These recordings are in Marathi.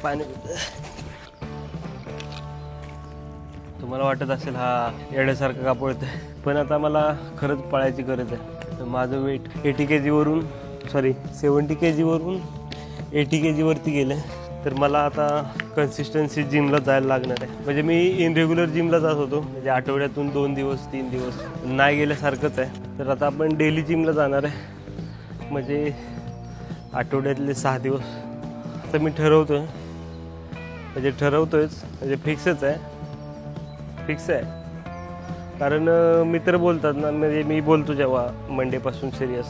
पाणी तुम्हाला वाटत असेल हा येण्यासारखं का पळतंय, पण आता मला खरंच पळायची गरज आहे. माझं वेट 80 kg वरून 70 kg वरून 80 kg वरती गेलं. तर मला आता कन्सिस्टन्सी जिमला जायला लागणार आहे. म्हणजे मी इनरेग्युलर जिमला जात होतो, म्हणजे आठवड्यातून 2 दिवस 3 दिवस नाही गेल्यासारखंच आहे. तर आता आपण डेली जिमला जाणार आहे, म्हणजे आठवड्यातले 6 दिवस. तर मी ठरवतोय, म्हणजे फिक्सच आहे. कारण मित्र बोलतात ना, म्हणजे मी बोलतो जेव्हा मंडेपासून सिरियस,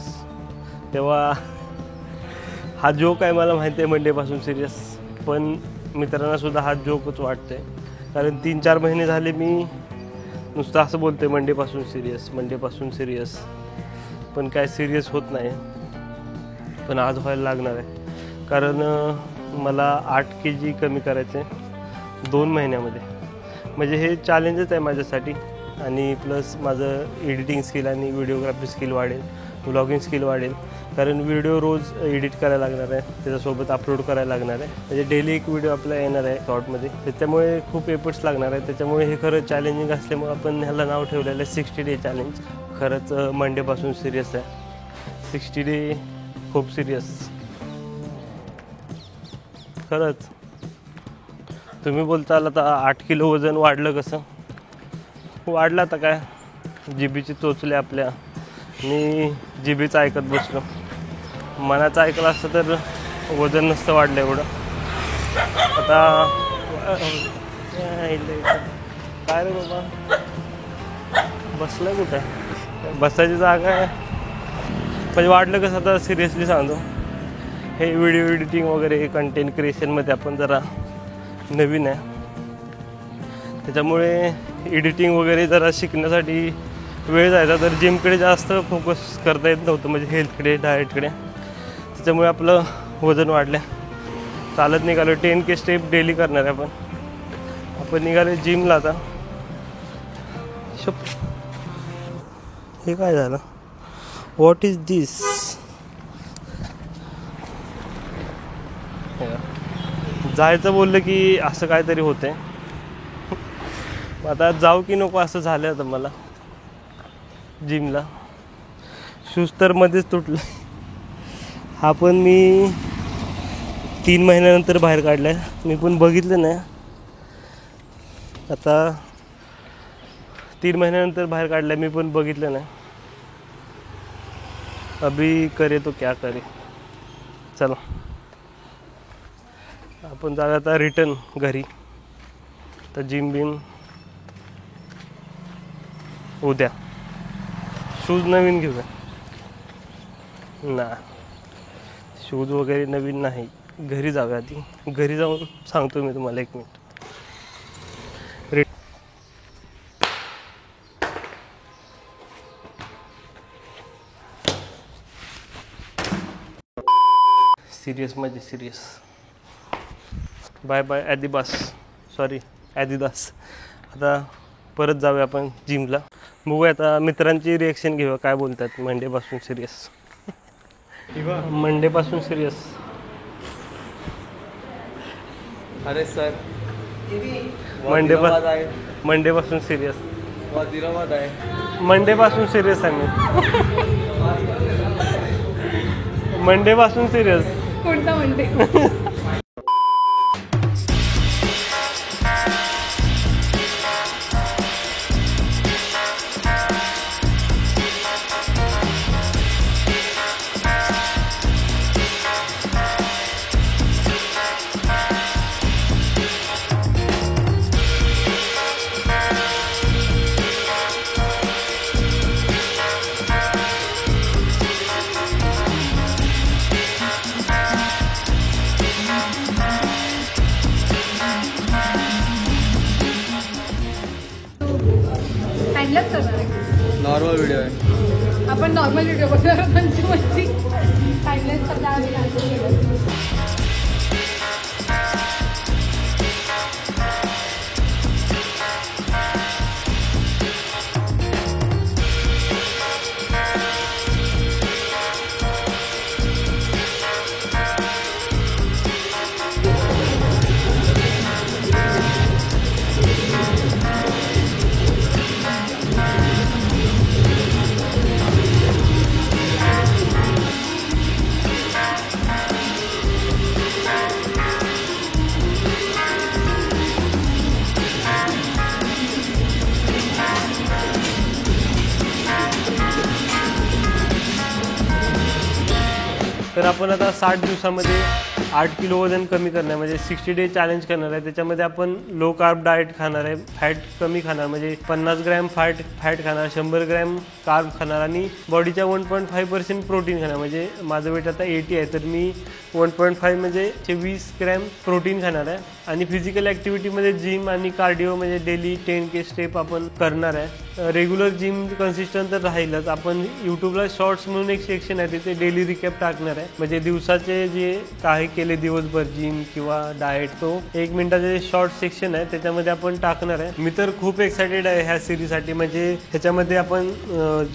तेव्हा हा जोक आहे. मला माहिती आहे मंडेपासून सिरियस, पण मित्रांना सुद्धा हा जोकच वाटतंय. कारण 3-4 महिने झाले मी नुसतं असं बोलतोय मंडेपासून सिरियस, पण काय सिरियस होत नाही. पण आज व्हायला लागणार आहे, कारण मला 8 kg कमी करायचं आहे 2 महिन्यामध्ये. म्हणजे हे चॅलेंजच आहे माझ्यासाठी. आणि प्लस माझं एडिटिंग स्किल आणि व्हिडिओग्राफी स्किल वाढेल, व्लॉगिंग स्किल वाढेल. कारण व्हिडिओ रोज एडिट करायला लागणार आहे, त्याच्यासोबत अपलोड करायला लागणार आहे. म्हणजे डेली एक व्हिडिओ आपला येणार आहे शॉर्टमध्ये. त्याच्यामुळे खूप एफर्ट्स लागणार आहे. त्याच्यामुळे हे खरं चॅलेंजिंग असल्यामुळे आपण ह्याला नाव ठेवलेलं आहे 60 डे चॅलेंज. खरंच मंडेपासून सिरियस आहे. 60 डे खूप सिरियस. खरंच तुम्ही बोलताल आता 8 किलो वजन वाढलं. कसं वाढलं? आता काय, जिभीची चोचले आपल्या. मी जिभीचं ऐकत बसलो. मनाचं ऐकलं असतं तर वजन नसतं वाढलं एवढं. आता काय रे बाबा, बसलं कुठं? बसायची जागा आहे. म्हणजे वाढलं कसं, आता सिरियसली सांगतो, हे व्हिडिओ एडिटिंग वगैरे कंटेंट क्रिएशनमध्ये आपण जरा नवीन आहे. त्याच्यामुळे एडिटिंग वगैरे जरा शिकण्यासाठी वेळ जायचा, तर जिमकडे जास्त फोकस करता येत नव्हतं, म्हणजे हेल्थकडे, डाएटकडे. त्याच्यामुळे आपलं वजन वाढलं. चालत निघालो, 10K स्टेप डेली करणार आहे आपण निघाले जिमला. आता हे काय झालं? व्हॉट इज दिस? जायचं बोललं की असं काहीतरी होतंय. आता जाऊ की नको असं झालं आता मला जिमला. शूज तर मध्येच तुटलं. हा पण मी 3 महिन्यानंतर बाहेर काढलाय. मी पण बघितलं नाही. आता 3 महिन्यानंतर बाहेर काढलाय, मी पण बघितलं नाही. अभी करे तो क्या करे. चला आपण जाऊया आता रिटर्न घरी. तर जिम बिम उद्या. शूज नवीन घेऊया ना. शूज वगैरे नवीन नाही, घरी जाऊया आधी. घरी जाऊन सांगतो मी तुम्हाला. 1 मिनिट. सिरियस म्हणजे सिरियस. Bye bye Adidas. आता परत जाऊया आपण जिमला. बघूया आता मित्रांची रिॲक्शन घेऊया, काय बोलतात. मंडेपासून सिरियस. अरे सर, मंडेपासून सिरियस. वादिराबाद आहे. मंडेपासून सिरियस आहे मी. मंडेपासून सिरियस. कोणता मंडे? टाइमलेस करणार आहे. नॉर्मल व्हिडिओ आहे. आपण नॉर्मल व्हिडिओ बघणार आहोत. टाइमलेस करणार. तर आपण आता 60 दिवसामध्ये 8 किलो वजन कमी करणार म्हणजे 60 डे चॅलेंज करणार आहे. त्याच्यामध्ये आपण लो कार्ब डाएट खाणार आहे, फॅट कमी खाणार म्हणजे 50 ग्रॅम फॅट खाणार, 100 ग्रॅम कार्ब खाणार आणि बॉडीच्या 1.5% प्रोटीन खाणार. म्हणजे माझं वेट आता 80 आहे तर मी 1.5 म्हणजे 20 ग्रॅम प्रोटीन खाणार आहे. आणि फिजिकल ॲक्टिव्हिटीमध्ये जिम आणि कार्डिओ म्हणजे डेली 10K स्टेप आपण करणार आहे. रेग्युलर जिम कन्सिस्टंट तर राहीलच. आपण यूट्यूबला शॉर्ट्स म्हणून एक सेक्शन आहे तिथे डेली रिकॅप टाकणार आहे. म्हणजे दिवसाचे जे काही केले दिवसभर जिम किंवा डाएट तो 1 मिनिटाचे शॉर्ट सेक्शन आहे त्याच्यामध्ये आपण टाकणार आहे. मी तर खूप एक्सायटेड आहे ह्या सिरीजसाठी. म्हणजे ह्याच्यामध्ये आपण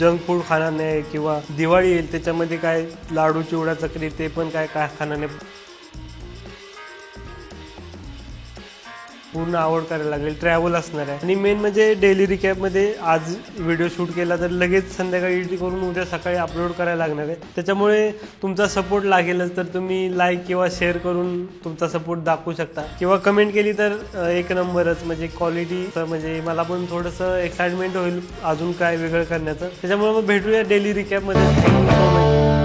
जंक फूड खाणार नाही किंवा दिवाळी येईल त्याच्यामध्ये काय लाडू चिवडा चकली ते पण काय खाणार नाही. पूर्ण आवड करायला लागेल. ट्रॅव्हल असणार आहे आणि मेन म्हणजे डेली रिकॅपमध्ये आज व्हिडिओ शूट केला तर लगेच संध्याकाळी एडिट करून उद्या सकाळी अपलोड करायला लागणार आहे. त्याच्यामुळे तुमचा सपोर्ट लागेलच. तर तुम्ही लाईक किंवा शेअर करून तुमचा सपोर्ट दाखवू शकता किंवा कमेंट केली तर एक नंबरच. म्हणजे क्वालिटी म्हणजे मला पण थोडंसं एक्साइटमेंट होईल अजून काय वेगळं करण्याचं. त्याच्यामुळे मग भेटूया डेली रिकॅपमध्ये. Thank you so much.